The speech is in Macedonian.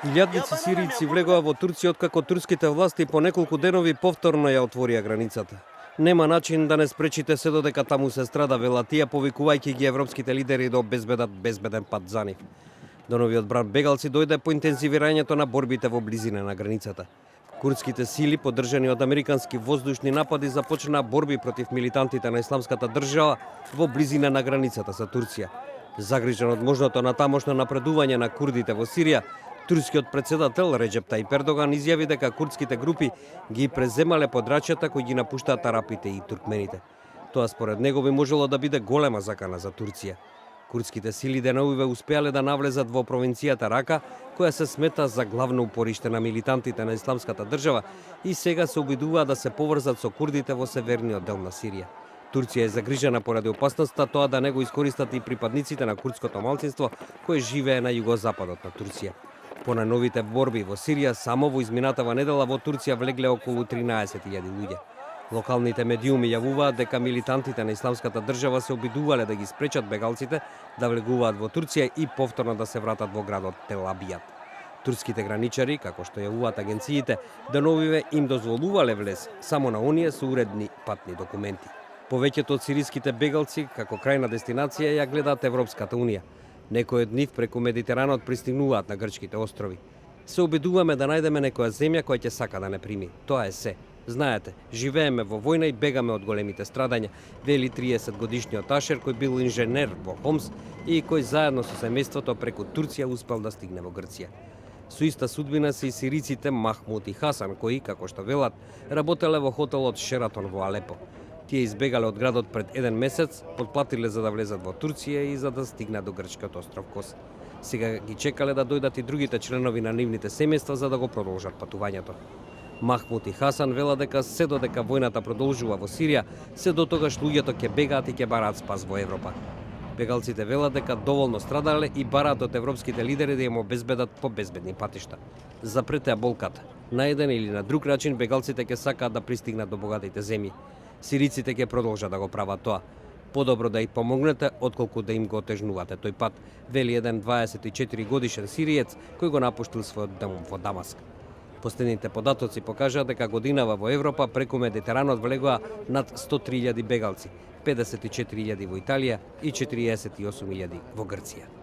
Илјадници сирийци влегоа во Турција откако турските власти по неколку денови повторно ја отворија границата. Нема начин да не спречите се додека таму се страда, велат тие, повикувајќи ги европските лидери да обезбедат безбеден пат за нив. До новиот бран бегалци дојде по интензивирањето на борбите во близина на границата. Курдските сили, поддржани од американски воздушни напади, започнаа борби против милитантите на Исламската држава во близина на границата со Турција. Загрижен од можното натамошно напредување на курдите во Сирија, турскиот председател Реджеп Тајип Ердоган изјави дека курдските групи ги преземале подрачјата кои ги напуштаат арапите и туркмените. Тоа според него би можело да биде голема закана за Турција. Курдските сили деновиве успеале да навлезат во провинцијата Рака, која се смета за главно упориште на милитантите на Исламската држава и сега се обидуваат да се поврзат со курдите во северниот дел на Сирија. Турција е загрижена поради опасноста тоа да не го искористат и припадниците на курдското малцинство кои живее на југозападот на Турција. По најновите борби во Сирија, само во изминатава недела во Турција влегле околу 13.000 луѓе. Локалните медиуми јавуваат дека милитантите на Исламската држава се обидувале да ги спречат бегалците да влегуваат во Турција и повторно да се вратат во градот Тел Абијад. Турските граничари, како што јавуваат агенциите, деновиве им дозволувале влез само на оние со уредни патни документи. Повеќето од сириските бегалци, како крајна дестинација, ја гледаат Европската унија. Некои од нив преку Медитеранот пристигнуваат на грчките острови. Се обидуваме да најдеме некоја земја која ќе сака да не прими. Тоа е се. Знаете, живееме во војна и бегаме од големите страдања, вели 30-годишниот Ашер кој бил инженер во Хомс и кој заедно со семејството преку Турција успел да стигне во Грција. Со иста судбина се и сириците Махмут и Хасан кои, како што велат, работеле во хотелот Шератон во Алепо. Тие избегале од градот пред еден месец, подплатиле за да влезат во Турција и за да стигнат до грчкиот остров Кос. Сега ги чекале да дојдат и другите членови на нивните семејства за да го продолжат патувањето. Махмут и Хасан велат дека се додека војната продолжува во Сирија, се до тогаш луѓето ќе бегаат и ќе бараат спас во Европа. Бегалците велат дека доволно страдале и бараат од европските лидери да им обезбедат по безбедни патишта. Запретеа болката. На еден или на друг начин бегалците ќе сакаат да пристигнат до богатите земји. Сириците ќе продолжат да го прават тоа. Подобро да им помогнете, отколку да им го отежнувате тој пат, вели еден 24 годишен сириец кој го напуштил својот дом во Дамаск. Последните податоци покажаат дека годинава во Европа преку Медитеранот влегоа над 103.000 бегалци, 54.000 во Италија и 48.000 во Грција.